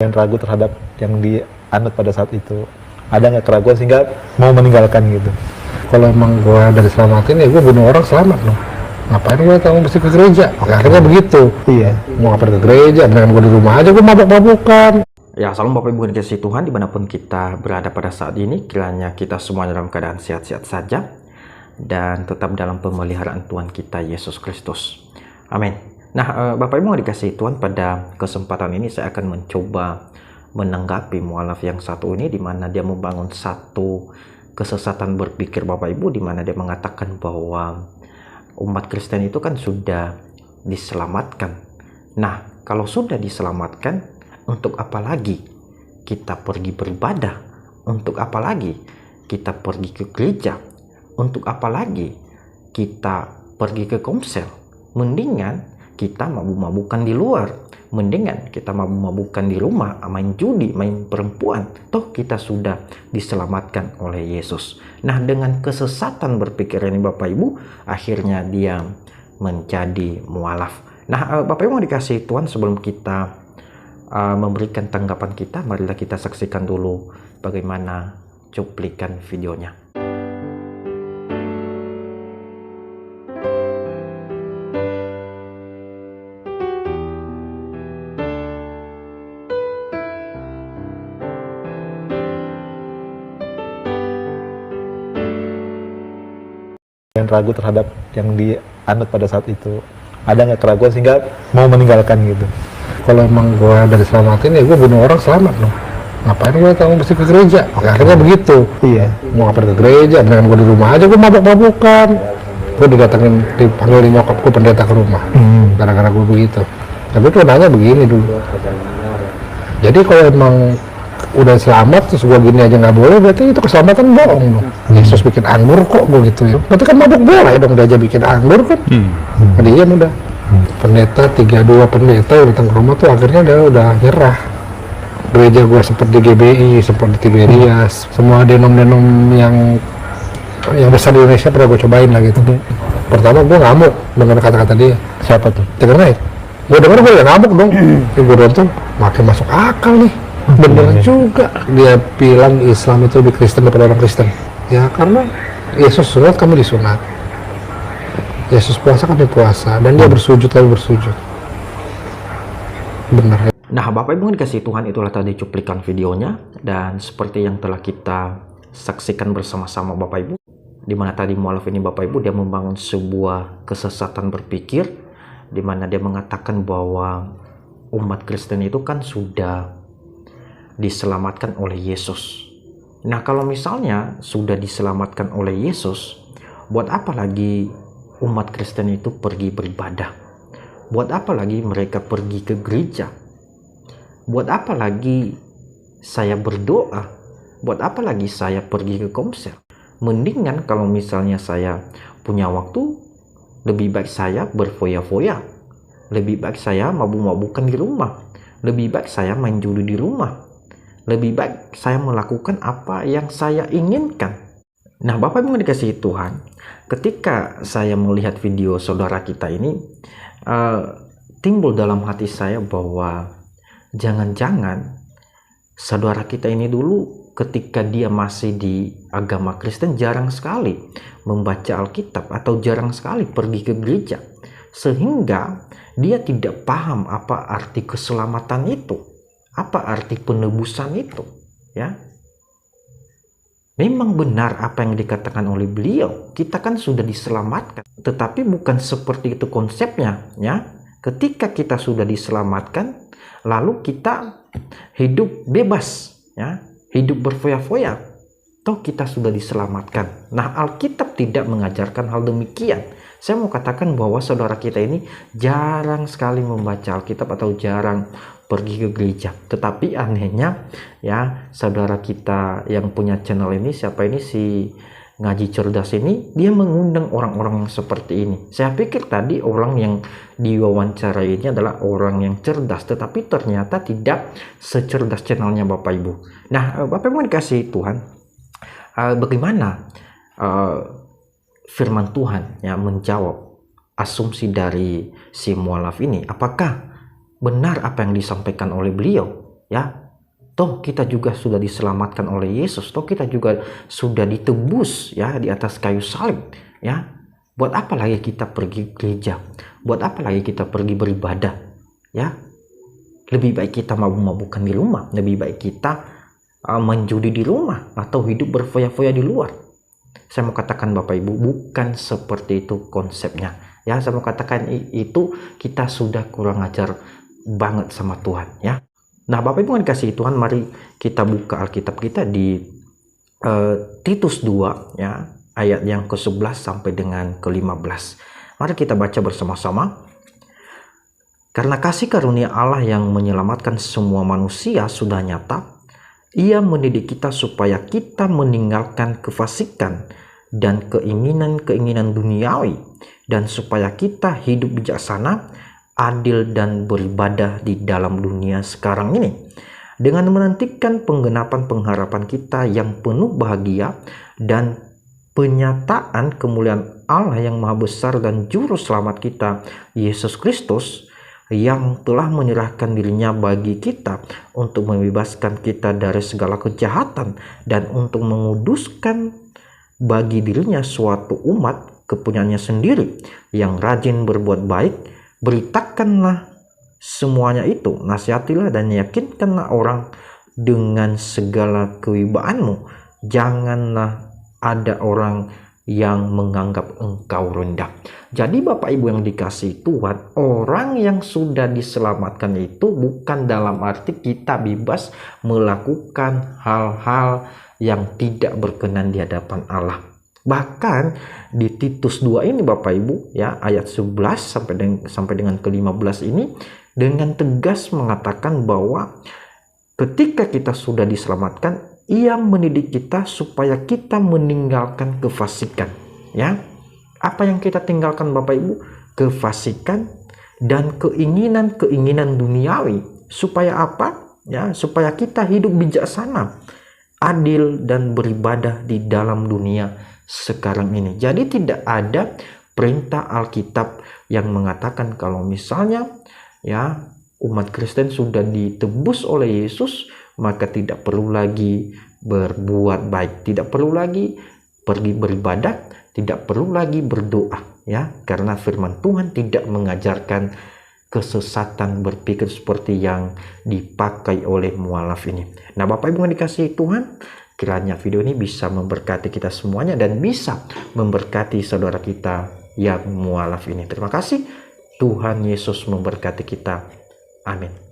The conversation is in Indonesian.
yang ragu terhadap yang dianut pada saat itu? Ada nggak keraguan sehingga mau meninggalkan gitu? Kalau emang gue dari selamatin ya gue bunuh orang selamat loh. Ngapain gue tahu mesti ke gereja? Akhirnya begitu. Iya. Mau ngapain ke gereja? Dengan gue di rumah aja gue mabuk-mabukan. Ya, salam Bapak Ibu dikasihi Tuhan dimanapun kita berada pada saat ini. Kiranya kita semua dalam keadaan sehat-sehat saja dan tetap dalam pemeliharaan Tuhan kita Yesus Kristus. Amin. Nah, Bapak Ibu dikasihi Tuhan, pada kesempatan ini saya akan mencoba menanggapi mualaf yang satu ini, di mana dia membangun satu kesesatan berpikir Bapak Ibu, di mana dia mengatakan bahwa umat Kristen itu kan sudah diselamatkan. Nah, kalau sudah diselamatkan, untuk apa lagi kita pergi beribadah? Untuk apa lagi kita pergi ke gereja? Untuk apa lagi kita pergi ke komsel? Mendingan kita mabuk-mabukan di luar. Mendingan kita mabuk-mabukan di rumah, main judi, main perempuan. Toh kita sudah diselamatkan oleh Yesus. Nah, dengan kesesatan berpikir ini Bapak Ibu, akhirnya dia menjadi mualaf. Nah, Bapak Ibu dikasihi Tuhan, sebelum kita memberikan tanggapan kita, marilah kita saksikan dulu bagaimana cuplikan videonya. Yang ragu terhadap yang dianut pada saat itu, ada nggak keraguan sehingga mau meninggalkan gitu? Kalau emang gue dari selamatin ya gue bunuh orang selamat loh. Ngapain gue tahu mesti ke gereja? Akhirnya begitu. Iya. Mau ngapain ke gereja? Dengan gue di rumah aja gue mabuk-mabukan. Gue dipanggil nyokap gue pendeta ke rumah. Gara-gara gue begitu. Tapi tuh nanya begini dulu. Jadi kalau emang udah selamat terus gue gini aja nggak boleh, berarti itu keselamatan bohong dong. Yesus bikin anggur kok gue gitu ya. Berarti kan mabuk boleh dong, dia aja bikin anggur kan. Kemudian udah. Pendeta 32 pendeta yang datang ke rumah tuh akhirnya dia udah nyerah. Gereja gue sempat di GBI, sempat di Tiberias, semua denom-denom yang besar di Indonesia pernah gue cobain lah gitu. Pertama gue ngamuk dengan kata-kata dia. Siapa tuh? Dengar nih, gue denger gue ya ngamuk dong. Gue nonton makin masuk akal nih, bener juga. Dia bilang Islam itu lebih Kristen daripada orang Kristen. Ya karena Yesus sunat, kami disunat. Yesus puasa, kami puasa, dan dia bersujud, kami bersujud. Benar. Nah, Bapak Ibu dikasihi Tuhan, itulah tadi cuplikan videonya, dan seperti yang telah kita saksikan bersama-sama Bapak Ibu, di mana tadi mualaf ini Bapak Ibu dia membangun sebuah kesesatan berpikir, di mana dia mengatakan bahwa umat Kristen itu kan sudah diselamatkan oleh Yesus. Nah, kalau misalnya sudah diselamatkan oleh Yesus, buat apa lagi umat Kristen itu pergi beribadah? Buat apa lagi mereka pergi ke gereja? Buat apa lagi saya berdoa? Buat apa lagi saya pergi ke komsel? Mendingan kalau misalnya saya punya waktu, lebih baik saya berfoya-foya. Lebih baik saya mabuk-mabukan di rumah. Lebih baik saya main judi di rumah. Lebih baik saya melakukan apa yang saya inginkan. Nah, Bapak Ibu dikasihi Tuhan, ketika saya melihat video saudara kita ini, timbul dalam hati saya bahwa jangan-jangan saudara kita ini dulu ketika dia masih di agama Kristen jarang sekali membaca Alkitab atau jarang sekali pergi ke gereja, sehingga dia tidak paham apa arti keselamatan itu, apa arti penebusan itu, ya. Memang benar apa yang dikatakan oleh beliau, kita kan sudah diselamatkan, tetapi bukan seperti itu konsepnya, ya. Ketika kita sudah diselamatkan, lalu kita hidup bebas, ya, hidup berfoya-foya, toh kita sudah diselamatkan. Nah, Alkitab tidak mengajarkan hal demikian. Saya mau katakan bahwa saudara kita ini jarang sekali membaca Alkitab atau jarang pergi ke gereja. Tetapi anehnya, ya, saudara kita yang punya channel ini, siapa ini, si Ngaji Cerdas ini, dia mengundang orang-orang yang seperti ini. Saya pikir tadi orang yang diwawancara ini adalah orang yang cerdas, tetapi ternyata tidak secerdas channelnya Bapak Ibu. Nah, Bapak Ibu dikasihi Tuhan, bagaimana firman Tuhan yang menjawab asumsi dari si mualaf ini? Apakah benar apa yang disampaikan oleh beliau? ya. Toh kita juga sudah diselamatkan oleh Yesus, toh kita juga sudah ditebus ya di atas kayu salib ya. Buat apa lagi kita pergi gereja? Buat apa lagi kita pergi beribadah ya? Lebih baik kita mabuk-mabukan di rumah, lebih baik kita menjudi di rumah atau hidup berfoya-foya di luar. Saya mau katakan Bapak Ibu, bukan seperti itu konsepnya ya. Saya mau katakan itu kita sudah kurang ajar banget sama Tuhan ya. Nah, Bapak Ibu yang dikasihi Tuhan, mari kita buka Alkitab kita di Titus 2 ya, ayat yang ke-11 sampai dengan ke-15. Mari kita baca bersama-sama. Karena kasih karunia Allah yang menyelamatkan semua manusia sudah nyata, Ia mendidik kita supaya kita meninggalkan kefasikan dan keinginan-keinginan duniawi, dan supaya kita hidup bijaksana, adil dan beribadah di dalam dunia sekarang ini, dengan menantikan penggenapan pengharapan kita yang penuh bahagia dan penyataan kemuliaan Allah yang maha besar dan juru selamat kita, Yesus Kristus, yang telah menyerahkan dirinya bagi kita untuk membebaskan kita dari segala kejahatan dan untuk menguduskan bagi dirinya suatu umat kepunyaannya sendiri yang rajin berbuat baik. Beritakanlah semuanya itu, nasihatilah dan yakinkanlah orang dengan segala kewibaanmu. Janganlah ada orang yang menganggap engkau rendah. Jadi Bapak Ibu yang dikasihi Tuhan, orang yang sudah diselamatkan itu bukan dalam arti kita bebas melakukan hal-hal yang tidak berkenan di hadapan Allah. Bahkan di Titus 2 ini Bapak Ibu ya, ayat 11 sampai dengan ke-15 ini dengan tegas mengatakan bahwa ketika kita sudah diselamatkan, Ia mendidik kita supaya kita meninggalkan kefasikan ya. Apa yang kita tinggalkan Bapak Ibu? Kefasikan dan keinginan-keinginan duniawi. Supaya apa? Ya, supaya kita hidup bijaksana, adil dan beribadah di dalam dunia sekarang ini. Jadi tidak ada perintah Alkitab yang mengatakan kalau misalnya ya umat Kristen sudah ditebus oleh Yesus, maka tidak perlu lagi berbuat baik, tidak perlu lagi pergi beribadah, tidak perlu lagi berdoa ya, karena firman Tuhan tidak mengajarkan kesesatan berpikir seperti yang dipakai oleh mualaf ini. Nah, Bapak Ibu yang dikasihi Tuhan, kiranya video ini bisa memberkati kita semuanya dan bisa memberkati saudara kita yang mualaf ini. Terima kasih. Tuhan Yesus memberkati kita. Amin.